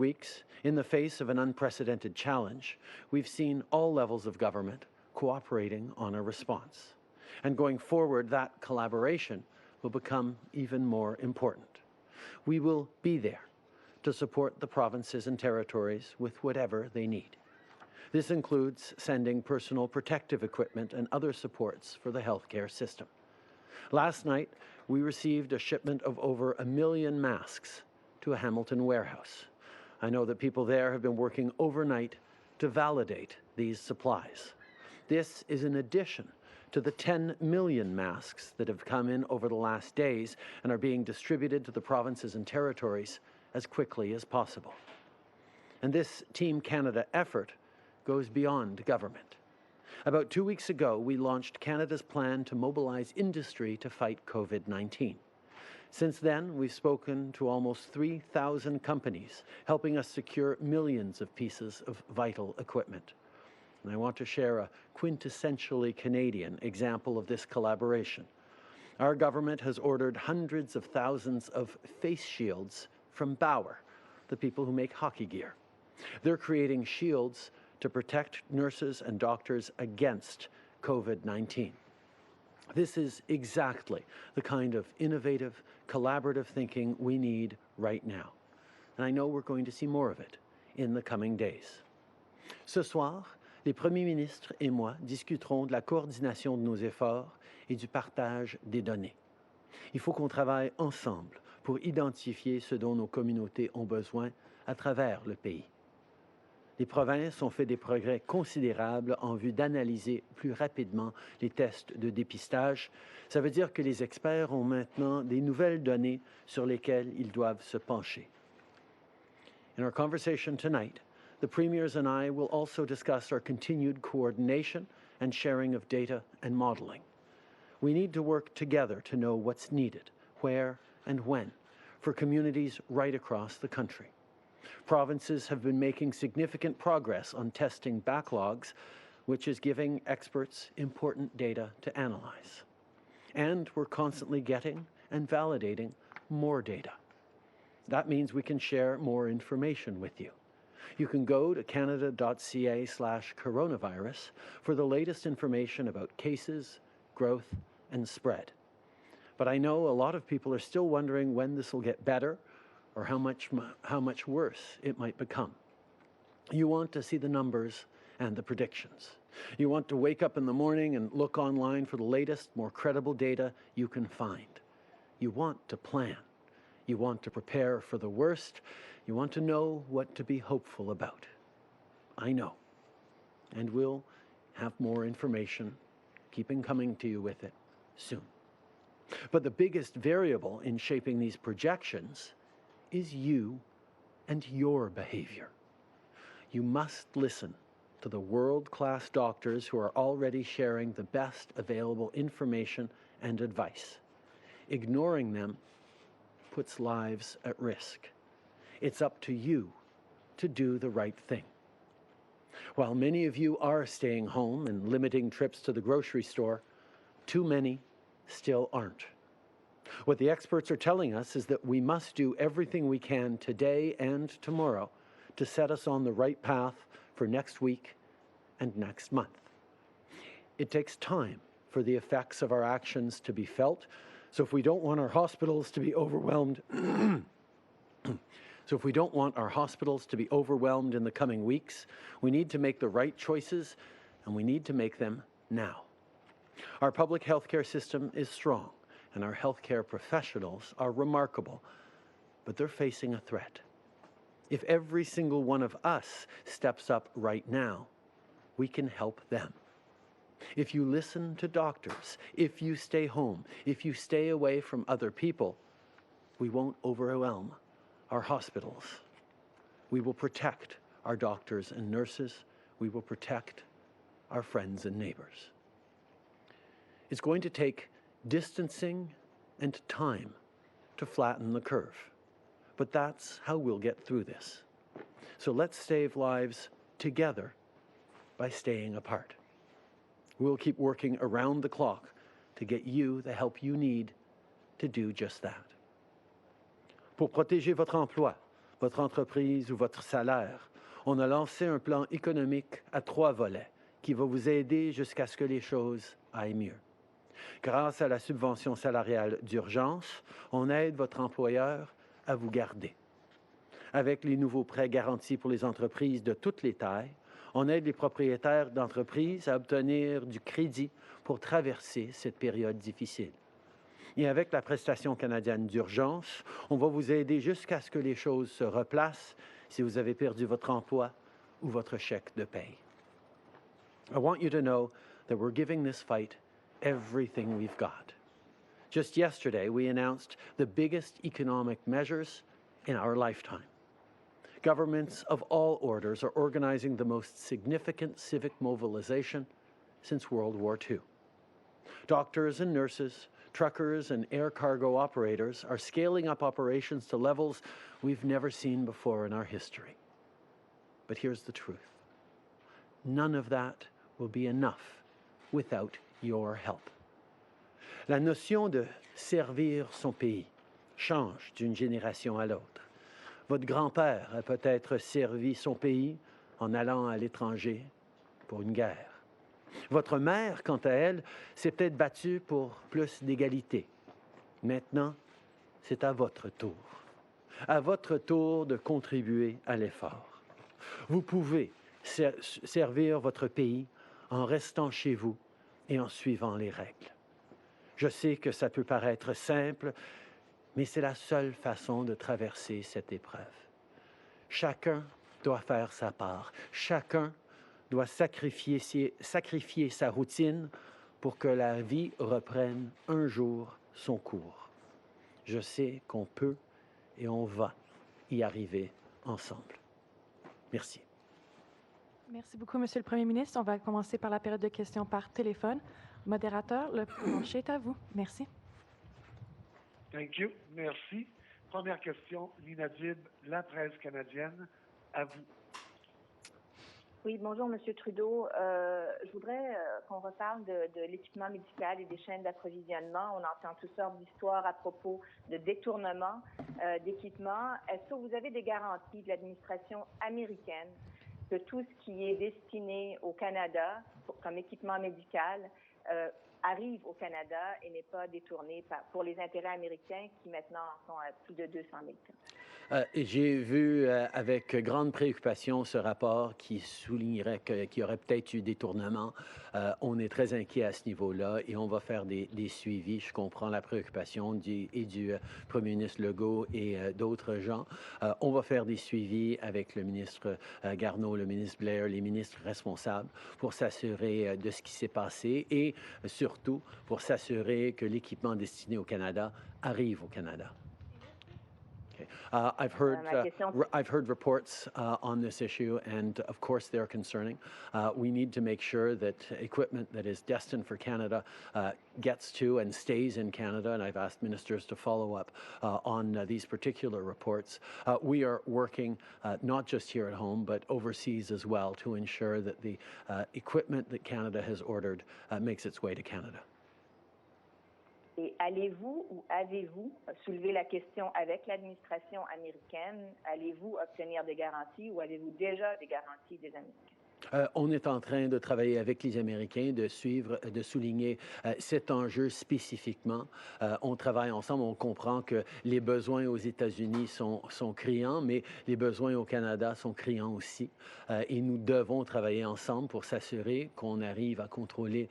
weeks, in the face of an unprecedented challenge, we've seen all levels of government cooperating on a response. And going forward, that collaboration will become even more important. We will be there to support the provinces and territories with whatever they need. This includes sending personal protective equipment and other supports for the healthcare system. Last night, we received a shipment of over 1 million masks to a Hamilton warehouse. I know that people there have been working overnight to validate these supplies. This is in addition to the 10 million masks that have come in over the last days and are being distributed to the provinces and territories as quickly as possible. And this Team Canada effort goes beyond government. About 2 weeks ago, we launched Canada's plan to mobilize industry to fight COVID-19. Since then, we've spoken to almost 3,000 companies, helping us secure millions of pieces of vital equipment. And I want to share a quintessentially Canadian example of this collaboration. Our government has ordered hundreds of thousands of face shields from Bauer, the people who make hockey gear. They're creating shields to protect nurses and doctors against COVID-19. This is exactly the kind of innovative, collaborative thinking we need right now. And I know we're going to see more of it in the coming days. Ce soir, les premiers ministres et moi discuterons de la coordination de nos efforts et du partage des données. Il faut qu'on travaille ensemble pour identifier ce dont nos communautés ont besoin à travers le pays. Les provinces ont fait des progrès considérables en vue d'analyser plus rapidement les tests de dépistage. Ça veut dire que les experts ont maintenant des nouvelles données sur lesquelles ils doivent se pencher. In our conversation tonight, the premiers and I will also discuss our continued coordination and sharing of data and modeling. We need to work together to know what's needed, where and when, for communities right across the country. Provinces have been making significant progress on testing backlogs, which is giving experts important data to analyze. And we're constantly getting and validating more data. That means we can share more information with you. You can go to canada.ca/coronavirus for the latest information about cases, growth, and spread. But I know a lot of people are still wondering when this will get better or how much worse it might become. You want to see the numbers and the predictions. You want to wake up in the morning and look online for the latest, more credible data you can find. You want to plan. You want to prepare for the worst. You want to know what to be hopeful about. I know. And we'll have more information, keeping coming to you with it soon. But the biggest variable in shaping these projections is you and your behavior. You must listen to the world-class doctors who are already sharing the best available information and advice. Ignoring them puts lives at risk. It's up to you to do the right thing. While many of you are staying home and limiting trips to the grocery store, too many still aren't. What the experts are telling us is that we must do everything we can today and tomorrow to set us on the right path for next week and next month. It takes time for the effects of our actions to be felt, so if we don't want our hospitals to be overwhelmed, in the coming weeks, we need to make the right choices, and we need to make them now. Our public healthcare system is strong, and our healthcare professionals are remarkable, but they're facing a threat. If every single one of us steps up right now, we can help them. If you listen to doctors, if you stay home, if you stay away from other people, we won't overwhelm our hospitals. We will protect our doctors and nurses. We will protect our friends and neighbors. It's going to take distancing and time to flatten the curve. But that's how we'll get through this. So let's save lives together by staying apart. We'll keep working around the clock to get you the help you need to do just that. Pour protéger votre emploi, votre entreprise ou votre salaire, on a lancé un plan économique à 3 volets qui va vous aider jusqu'à ce que les choses aillent mieux. Grâce à la subvention salariale d'urgence, on aide votre employeur à vous garder. Avec les nouveaux prêts garantis pour les entreprises de toutes les tailles, on aide les propriétaires d'entreprises à obtenir du crédit pour traverser cette période difficile. Et avec la prestation canadienne d'urgence, on va vous aider jusqu'à ce que les choses se replacent si vous avez perdu votre emploi ou votre chèque de paye. I want you to know that we're giving this fight everything we've got. Just yesterday, we announced the biggest economic measures in our lifetime. Governments of all orders are organizing the most significant civic mobilization since World War II. Doctors and nurses, truckers and air cargo operators are scaling up operations to levels we've never seen before in our history. But here's the truth. None of that will be enough without your help. La notion de servir son pays change d'une génération à l'autre. Votre grand-père a peut-être servi son pays en allant à l'étranger pour une guerre. Votre mère, quant à elle, s'est peut-être battue pour plus d'égalité. Maintenant, c'est à votre tour. À votre tour de contribuer à l'effort. Vous pouvez servir votre pays en restant chez vous et en suivant les règles. Je sais que ça peut paraître simple, mais c'est la seule façon de traverser cette épreuve. Chacun doit faire sa part. Chacun doit sacrifier sa routine pour que la vie reprenne un jour son cours. Je sais qu'on peut et on va y arriver ensemble. Merci. Merci beaucoup, Monsieur le Premier ministre. On va commencer par la période de questions par téléphone. Modérateur, le plancher est à vous. Merci. Thank you. Merci. Première question, Nina Dib, La Presse canadienne, à vous. Oui, bonjour, Monsieur Trudeau. Je voudrais qu'on reparle de l'équipement médical et des chaînes d'approvisionnement. On entend toutes sortes d'histoires à propos de détournement d'équipements. Est-ce que vous avez des garanties de l'administration américaine que tout ce qui est destiné au Canada comme équipement médical arrive au Canada et n'est pas détourné pour les intérêts américains qui maintenant en sont à plus de 200 000 tonnes? J'ai vu avec grande préoccupation ce rapport qui soulignerait qu'il y aurait peut-être eu détournement. On est très inquiet à ce niveau-là et on va faire des suivis. Je comprends la préoccupation du Premier ministre Legault et d'autres gens. On va faire des suivis avec le ministre Garneau, le ministre Blair, les ministres responsables pour s'assurer de ce qui s'est passé et surtout pour s'assurer que l'équipement destiné au Canada arrive au Canada. I've heard reports on this issue, and of course they're concerning. We need to make sure that equipment that is destined for Canada gets to and stays in Canada, and I've asked ministers to follow up on these particular reports. We are working not just here at home, but overseas as well to ensure that the equipment that Canada has ordered makes its way to Canada. Et allez-vous ou avez-vous soulevé la question avec l'administration américaine? Allez-vous obtenir des garanties ou avez-vous déjà des garanties des Américains? On est en train de travailler avec les Américains, de souligner cet enjeu spécifiquement. On travaille ensemble, on comprend que les besoins aux États-Unis sont criants, mais les besoins au Canada sont criants aussi. Et nous devons travailler ensemble pour s'assurer qu'on arrive à contrôler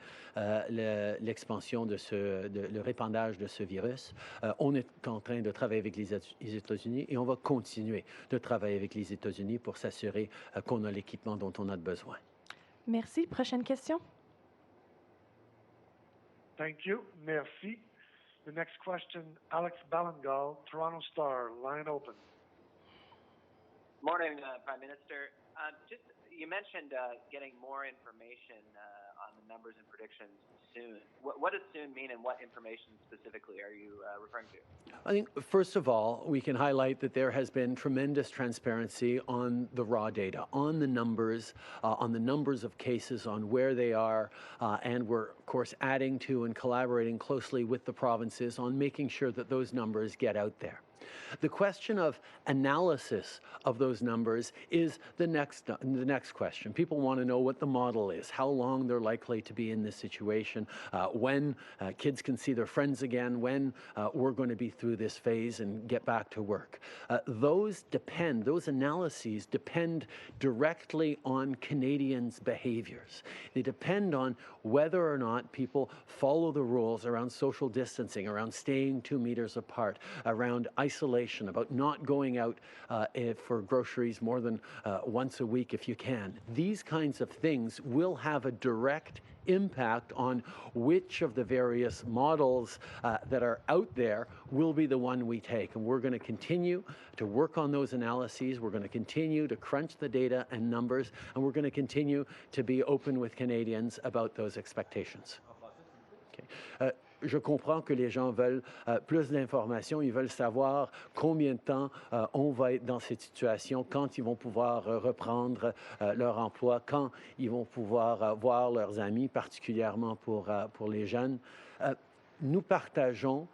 l'expansion le répandage de ce virus. On est en train de travailler avec les États-Unis et on va continuer de travailler avec les États-Unis pour s'assurer qu'on a l'équipement dont on a besoin. Merci. Prochaine question. Thank you. Merci. The next question, Alex Ballingal, Toronto Star, line open. Morning, Prime Minister. You mentioned getting more information on the numbers and predictions soon. What does soon mean, and what information specifically are you referring to? I think, first of all, we can highlight that there has been tremendous transparency on the raw data, on the numbers of cases, on where they are, and we're, of course, adding to and collaborating closely with the provinces on making sure that those numbers get out there. The question of analysis of those numbers is the next question. People want to know what the model is, how long they're likely to be in this situation, when kids can see their friends again, when we're going to be through this phase and get back to work. Those analyses depend directly on Canadians' behaviors. They depend on whether or not people follow the rules around social distancing, around staying 2 meters apart, around isolation, about not going out for groceries more than once a week if you can. These kinds of things will have a direct impact on which of the various models that are out there will be the one we take. And we're going to continue to work on those analyses. We're going to continue to crunch the data and numbers, and we're going to continue to be open with Canadians about those expectations. Okay. Je comprends que les gens veulent plus d'informations, ils veulent savoir combien de temps on va être dans cette situation, quand ils vont pouvoir reprendre leur emploi, quand ils vont pouvoir voir leurs amis, particulièrement pour les jeunes. Nous partageons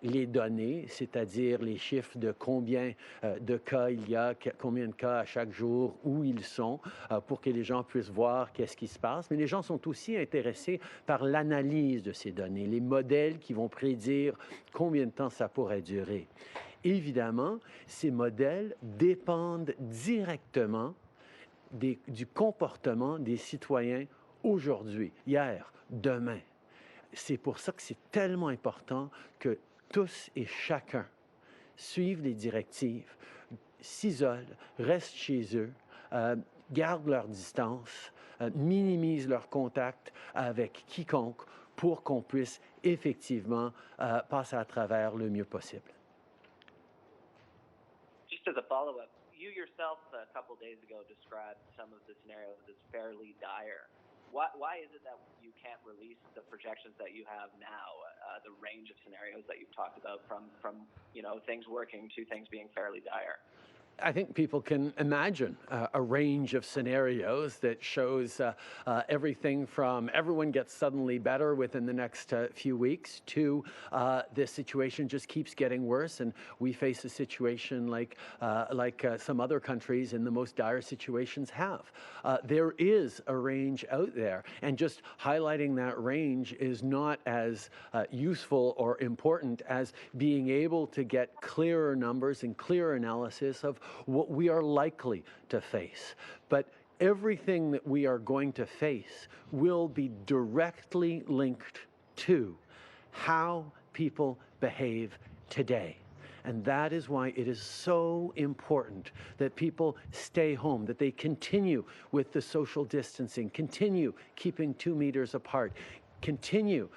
les données, c'est-à-dire les chiffres de combien de cas il y a, combien de cas à chaque jour, où ils sont, pour que les gens puissent voir qu'est-ce qui se passe. Mais les gens sont aussi intéressés par l'analyse de ces données, les modèles qui vont prédire combien de temps ça pourrait durer. Évidemment, ces modèles dépendent directement du comportement des citoyens aujourd'hui, hier, demain. C'est pour ça que c'est tellement important que tous et chacun suivent les directives, s'isolent, restent chez eux, gardent leur distance, minimisent leur contact avec quiconque pour qu'on puisse effectivement passer à travers le mieux possible. Just as a follow-up, you yourself a couple days ago described some of the scenarios as fairly dire. Why is it that you can't release the projections that you have now, the range of scenarios that you've talked about from things working to things being fairly dire? I think people can imagine a range of scenarios that shows everything from everyone gets suddenly better within the next few weeks to this situation just keeps getting worse and we face a situation like some other countries in the most dire situations have. There is a range out there, and just highlighting that range is not as useful or important as being able to get clearer numbers and clearer analysis of what we are likely to face. But everything that we are going to face will be directly linked to how people behave today. And that is why it is so important that people stay home, that they continue with the social distancing, continue keeping 2 meters apart, continue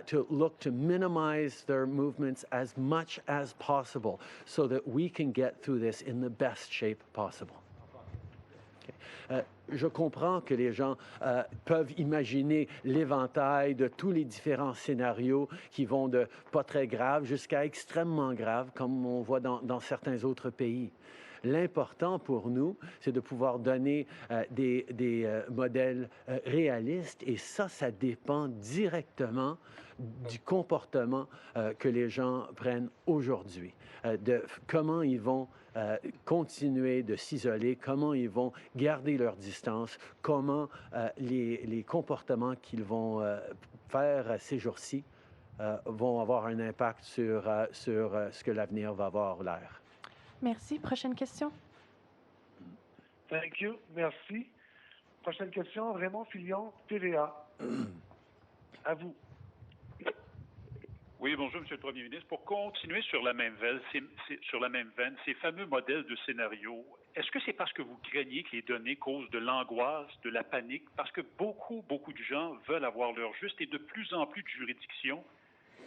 to look to minimize their movements as much as possible so that we can get through this in the best shape possible. Okay. Je comprends que les gens peuvent imaginer l'éventail de tous les différents scénarios qui vont de pas très graves jusqu'à extrêmement graves, comme on voit dans certains autres pays. L'important pour nous, c'est de pouvoir donner des modèles réalistes, et ça dépend directement du comportement que les gens prennent aujourd'hui, de comment ils vont continuer de s'isoler, comment ils vont garder leur distance, comment les comportements qu'ils vont faire ces jours-ci vont avoir un impact sur ce que l'avenir va avoir l'air. Merci. Prochaine question. Thank you. Merci. Prochaine question, Raymond Filion, TVA. À vous. Oui, bonjour, Monsieur le Premier ministre. Pour continuer sur la même veine, ces fameux modèles de scénario, est-ce que c'est parce que vous craignez que les données causent de l'angoisse, de la panique? Parce que beaucoup de gens veulent avoir leur juste, et de plus en plus de juridictions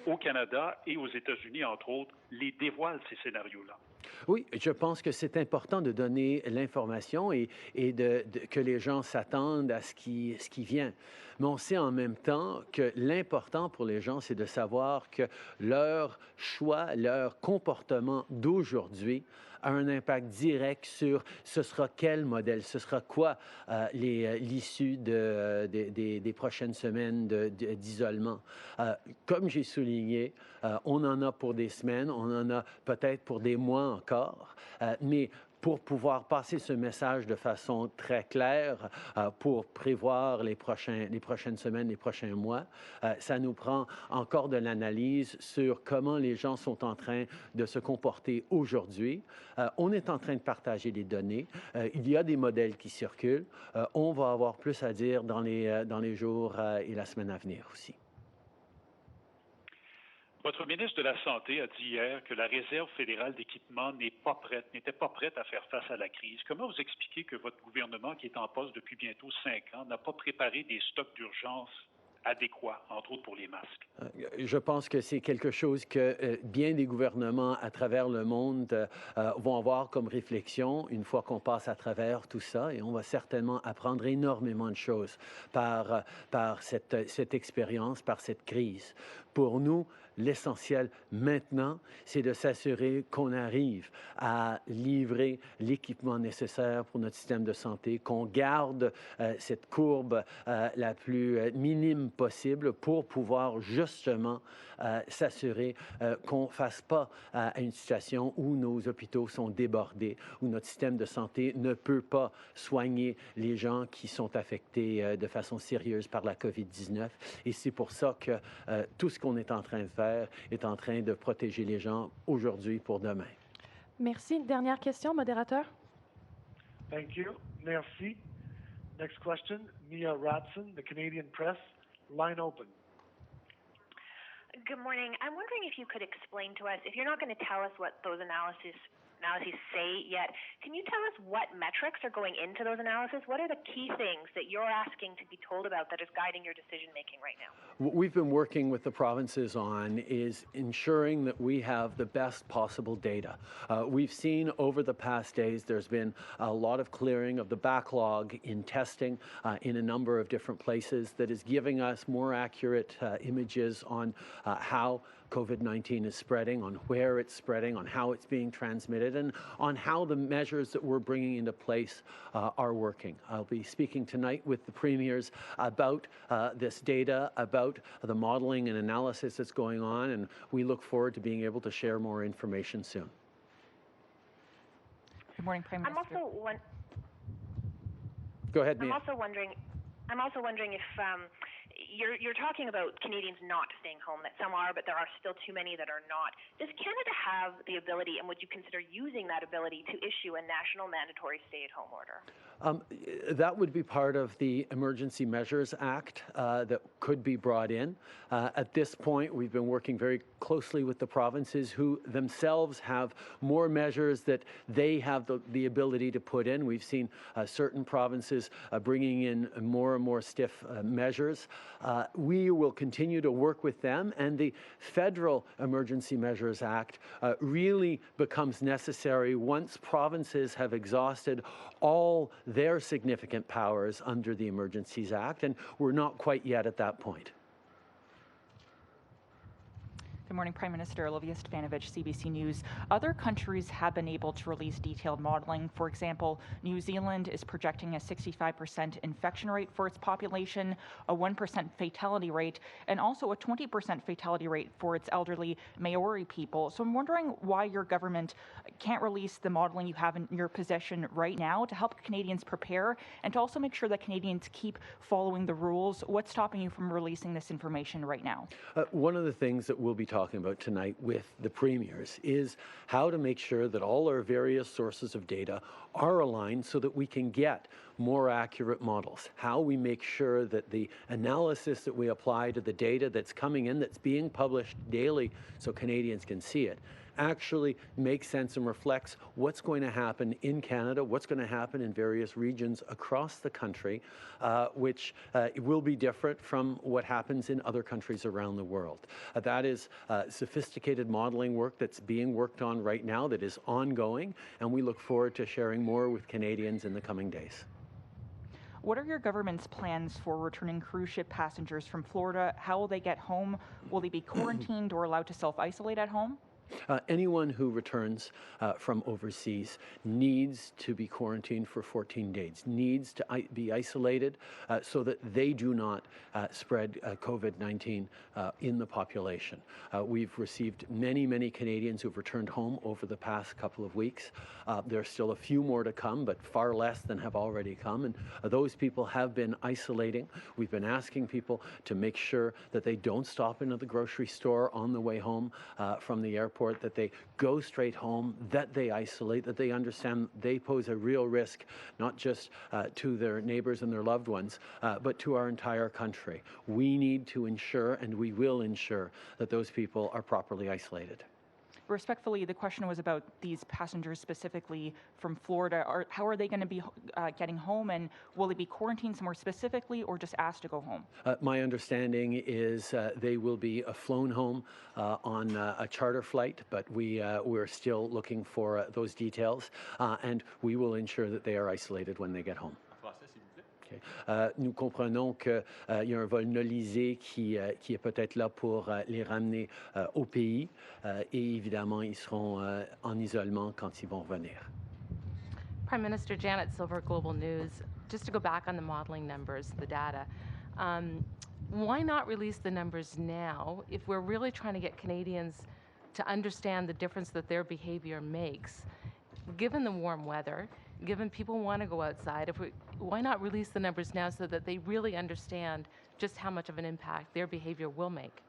au Canada et aux États-Unis, entre autres, les dévoilent ces scénarios-là. Oui, je pense que c'est important de donner l'information et que les gens s'attendent à ce qui vient. Mais on sait en même temps que l'important pour les gens, c'est de savoir que leur choix, leur comportement d'aujourd'hui a un impact direct sur ce sera quel modèle, ce sera quoi l'issue des prochaines semaines d'isolement. Comme j'ai souligné, on en a pour des semaines, on en a peut-être pour des mois encore, mais pour pouvoir passer ce message de façon très claire, pour prévoir les prochaines semaines, les prochains mois, ça nous prend encore de l'analyse sur comment les gens sont en train de se comporter aujourd'hui. On est en train de partager des données. Il y a des modèles qui circulent. On va avoir plus à dire dans les jours et la semaine à venir aussi. Votre ministre de la Santé a dit hier que la Réserve fédérale d'équipement n'était pas prête à faire face à la crise. Comment vous expliquez que votre gouvernement, qui est en poste depuis bientôt 5 ans, n'a pas préparé des stocks d'urgence adéquats, entre autres pour les masques? Je pense que c'est quelque chose que bien des gouvernements à travers le monde vont avoir comme réflexion une fois qu'on passe à travers tout ça, et on va certainement apprendre énormément de choses par cette expérience, par cette crise. Pour nous, l'essentiel maintenant, c'est de s'assurer qu'on arrive à livrer l'équipement nécessaire pour notre système de santé, qu'on garde cette courbe la plus minime possible pour pouvoir justement s'assurer qu'on ne fasse pas à une situation où nos hôpitaux sont débordés, où notre système de santé ne peut pas soigner les gens qui sont affectés de façon sérieuse par la COVID-19. Et c'est pour ça que tout ce qu'on est en train de faire est en train de protéger les gens aujourd'hui pour demain. Merci. Dernière question, modérateur. Thank you. Merci. Next question, Mia Ratson, the Canadian Press. Line open. Good morning. I'm wondering if you could explain to us, if you're not going to tell us what those analyses say yet, can you tell us what metrics are going into those analyses? What are the key things that you're asking to be told about that is guiding your decision making right now? What we've been working with the provinces on is ensuring that we have the best possible data. We've seen over the past days there's been a lot of clearing of the backlog in testing in a number of different places that is giving us more accurate images on how COVID-19 is spreading, on where it's spreading, on how it's being transmitted, and on how the measures that we're bringing into place are working. I'll be speaking tonight with the premiers about this data, about the modeling and analysis that's going on, and we look forward to being able to share more information soon. Good morning, Prime Minister. Go ahead, Mia. I'm also wondering if you're talking about Canadians not staying home, that some are, but there are still too many that are not. Does Canada have the ability, and would you consider using that ability to issue a national mandatory stay-at-home order? That would be part of the Emergency Measures Act that could be brought in. At this point, we've been working very closely with the provinces who themselves have more measures that they have the ability to put in. We've seen certain provinces bringing in more and more stiff measures. We will continue to work with them, and the Federal Emergency Measures Act really becomes necessary once provinces have exhausted all their significant powers under the Emergencies Act, and we're not quite yet at that point. Good morning, Prime Minister. Olivia Stefanovich, CBC News. Other countries have been able to release detailed modeling. For example, New Zealand is projecting a 65% infection rate for its population, a 1% fatality rate, and also a 20% fatality rate for its elderly Maori people. So I'm wondering why your government can't release the modeling you have in your possession right now to help Canadians prepare and to also make sure that Canadians keep following the rules. What's stopping you from releasing this information right now? One of the things that we'll be talking about tonight with the premiers is how to make sure that all our various sources of data are aligned so that we can get more accurate models, how we make sure that the analysis that we apply to the data that's coming in, that's being published daily so Canadians can see it, actually makes sense and reflects what's going to happen in Canada, what's going to happen in various regions across the country, which will be different from what happens in other countries around the world. That is sophisticated modeling work that's being worked on right now, that is ongoing, and we look forward to sharing more with Canadians in the coming days. What are your government's plans for returning cruise ship passengers from Florida? How will they get home? Will they be quarantined or allowed to self-isolate at home? Anyone who returns from overseas needs to be quarantined for 14 days, needs to be isolated so that they do not spread COVID-19 in the population. We've received many, many Canadians who've returned home over the past couple of weeks. There's still a few more to come, but far less than have already come. And those people have been isolating. We've been asking people to make sure that they don't stop into the grocery store on the way home from the airport, that they go straight home, that they isolate, that they understand they pose a real risk, not just to their neighbors and their loved ones, but to our entire country. We need to ensure, and we will ensure, that those people are properly isolated. Respectfully, the question was about these passengers specifically from Florida. How are they going to be getting home, and will they be quarantined somewhere specifically or just asked to go home? My understanding is they will be flown home on a charter flight, but we're still looking for those details, and we will ensure that they are isolated when they get home. Nous comprenons qu'il y a un vol nolisé qui est peut-être là pour les ramener au pays et évidemment, ils seront en isolement quand ils vont revenir. Prime Minister Janet Silver, Global News. Just to go back on the modeling numbers, the data, why not release the numbers now if we're really trying to get Canadians to understand the difference that their behavior makes? Given the warm weather, given people want to go outside, why not release the numbers now so that they really understand just how much of an impact their behavior will make?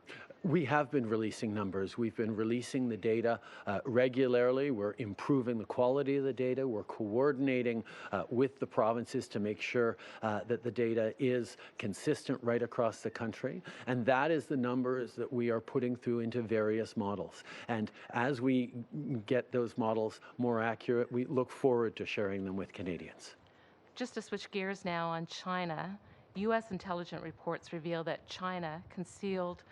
We have been releasing numbers. We've been releasing the data regularly. We're improving the quality of the data. We're coordinating with the provinces to make sure that the data is consistent right across the country. And that is the numbers that we are putting through into various models. And as we get those models more accurate, we look forward to sharing them with Canadians. Just to switch gears now on China, U.S. intelligence reports reveal that China concealed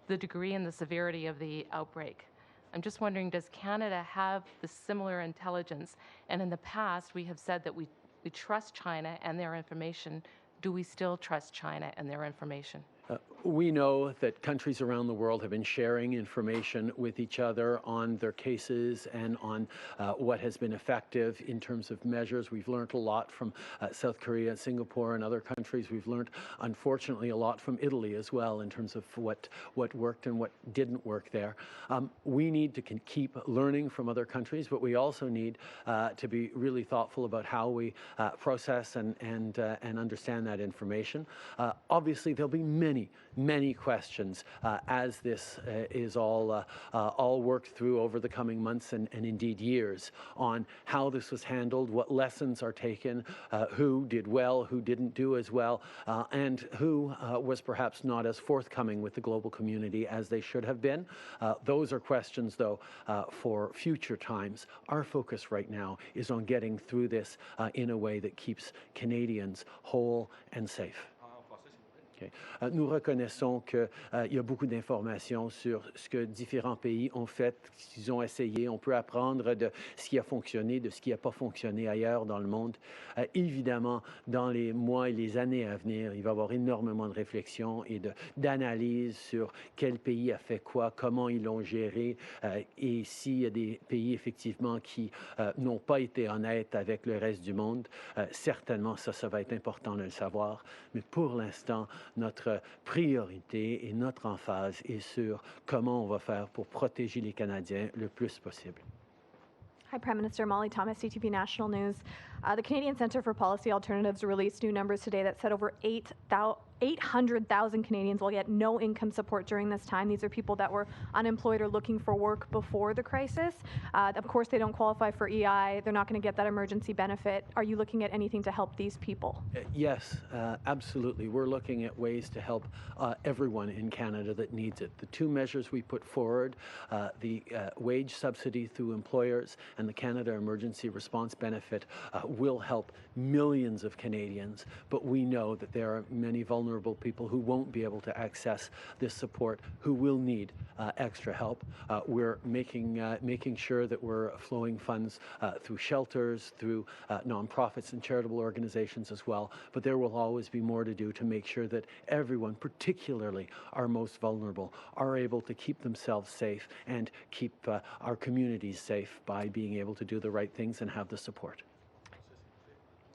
the degree and the severity of the outbreak. I'm just wondering, does Canada have the similar intelligence? And in the past, we have said that we trust China and their information. Do we still trust China and their information? We know that countries around the world have been sharing information with each other on their cases and on what has been effective in terms of measures. We've learned a lot from South Korea, Singapore, and other countries. We've learned, unfortunately, a lot from Italy as well in terms of what worked and what didn't work there. We need to keep learning from other countries, but we also need to be really thoughtful about how we process and understand that information. Obviously, there'll be many questions as this is all worked through over the coming months and indeed years on how this was handled, what lessons are taken, who did well, who didn't do as well, and who was perhaps not as forthcoming with the global community as they should have been. Those are questions, though, for future times. Our focus right now is on getting through this in a way that keeps Canadians whole and safe. Okay. Nous reconnaissons qu'il y a beaucoup d'informations sur ce que différents pays ont fait, ce qu'ils ont essayé. On peut apprendre de ce qui a fonctionné, de ce qui n'a pas fonctionné ailleurs dans le monde. Évidemment, dans les mois et les années à venir, il va y avoir énormément de réflexion et d'analyse sur quel pays a fait quoi, comment ils l'ont géré, et s'il y a des pays effectivement qui n'ont pas été honnêtes avec le reste du monde, certainement ça va être important de le savoir. Mais pour l'instant, notre priorité et notre emphase est sur comment on va faire pour protéger les Canadiens le plus possible. Hi, Prime Minister. Molly Thomas, CTV National News. The Canadian Centre for Policy Alternatives released new numbers today that said over 800,000 Canadians will get no income support during this time. These are people that were unemployed or looking for work before the crisis. Of course, they don't qualify for EI. They're not going to get that emergency benefit. Are you looking at anything to help these people? Yes, absolutely. We're looking at ways to help everyone in Canada that needs it. The two measures we put forward, the wage subsidy through employers and the Canada Emergency Response Benefit will help millions of Canadians, but we know that there are many vulnerable vulnerable people who won't be able to access this support, who will need extra help. We're making sure that we're flowing funds through shelters, through nonprofits and charitable organizations as well. But there will always be more to do to make sure that everyone, particularly our most vulnerable, are able to keep themselves safe and keep our communities safe by being able to do the right things and have the support.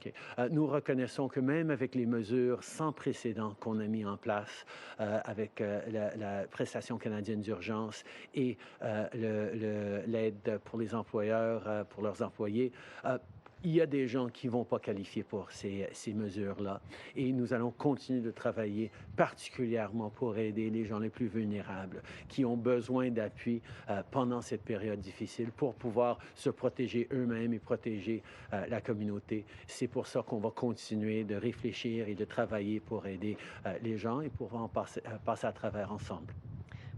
Okay. Nous reconnaissons que même avec les mesures sans précédent qu'on a mis en place avec la prestation canadienne d'urgence et l'aide pour les employeurs, pour leurs employés, il y a des gens qui ne vont pas qualifier pour ces mesures-là. Et nous allons continuer de travailler particulièrement pour aider les gens les plus vulnérables qui ont besoin d'appui pendant cette période difficile pour pouvoir se protéger eux-mêmes et protéger la communauté. C'est pour ça qu'on va continuer de réfléchir et de travailler pour aider les gens et pour en passer à travers ensemble.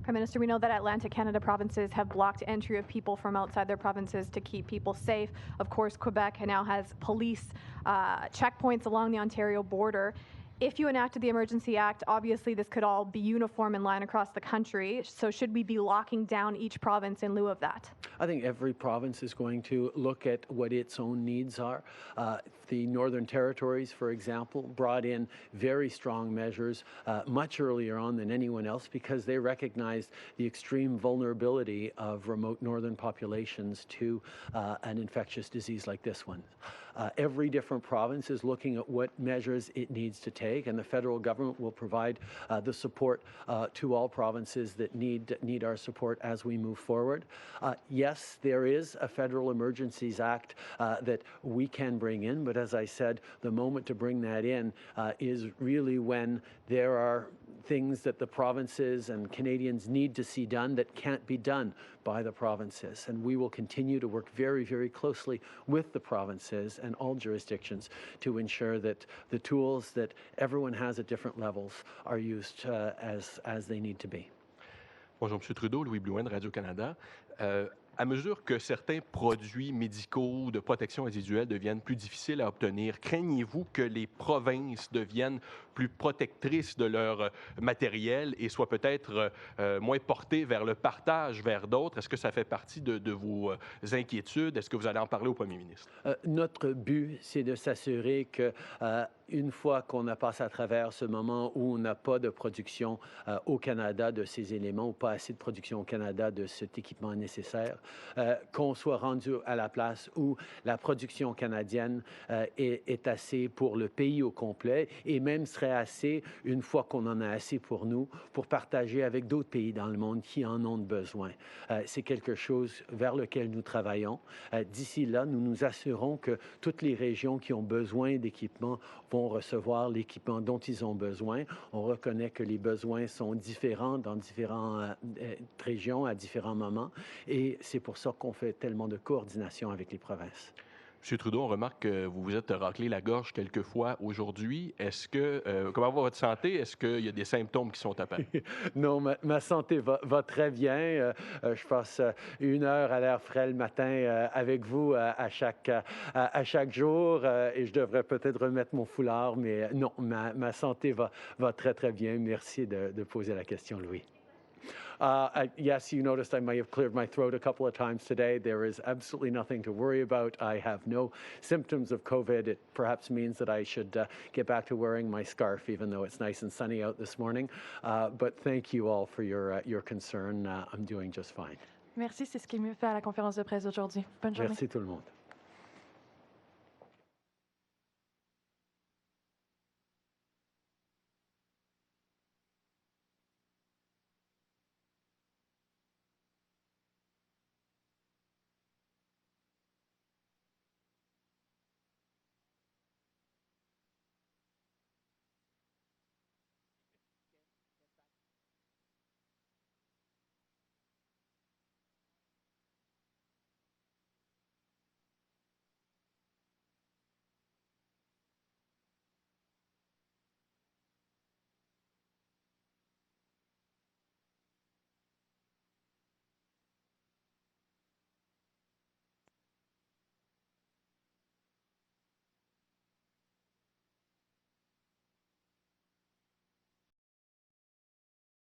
Prime Minister, we know that Atlantic Canada provinces have blocked entry of people from outside their provinces to keep people safe. Of course, Quebec now has police checkpoints along the Ontario border. If you enacted the Emergency Act, obviously this could all be uniform in line across the country. So should we be locking down each province in lieu of that? I think every province is going to look at what its own needs are. The Northern Territories, for example, brought in very strong measures much earlier on than anyone else because they recognized the extreme vulnerability of remote northern populations to an infectious disease like this one. Every different province is looking at what measures it needs to take, and the federal government will provide the support to all provinces that need our support as we move forward. Yes, there is a Federal Emergencies Act that we can bring in, but as I said, the moment to bring that in is really when there are things that the provinces and Canadians need to see done that can't be done by the provinces. And we will continue to work very, very closely with the provinces and all jurisdictions to ensure that the tools that everyone has at different levels are used as they need to be. Bonjour, M. Trudeau, Louis Blouin de Radio-Canada. À mesure que certains produits médicaux de protection individuelle deviennent plus difficiles à obtenir, craignez-vous que les provinces deviennent plus protectrices de leur matériel et soient peut-être moins portées vers le partage vers d'autres? Est-ce que ça fait partie de vos inquiétudes? Est-ce que vous allez en parler au premier ministre? Notre but, c'est de s'assurer que une fois qu'on a passé à travers ce moment où on n'a pas de production au Canada de ces éléments ou pas assez de production au Canada de cet équipement nécessaire, qu'on soit rendu à la place où la production canadienne est assez pour le pays au complet et même serait assez, une fois qu'on en a assez pour nous, pour partager avec d'autres pays dans le monde qui en ont besoin. C'est quelque chose vers lequel nous travaillons. D'ici là, nous nous assurons que toutes les régions qui ont besoin d'équipements vont recevoir l'équipement dont ils ont besoin. On reconnaît que les besoins sont différents dans différentes régions à différents moments et c'est pour ça qu'on fait tellement de coordination avec les provinces. M. Trudeau, on remarque que vous vous êtes raclé la gorge quelques fois aujourd'hui. Est-ce que, comment va votre santé? Est-ce qu'il y a des symptômes qui sont apparus? Non, ma santé va très bien. Je passe 1 heure à l'air frais le matin avec vous à chaque jour et je devrais peut-être remettre mon foulard, mais non, ma santé va très, très bien. Merci de poser la question, Louis. Yes, you noticed I may have cleared my throat a couple of times today. There is absolutely nothing to worry about. I have no symptoms of COVID. It perhaps means that I should get back to wearing my scarf, even though it's nice and sunny out this morning. But thank you all for your concern. I'm doing just fine. Merci, c'est ce qui est mieux fait à la conférence de presse d'aujourd'hui. Bonne journée. Merci tout le monde.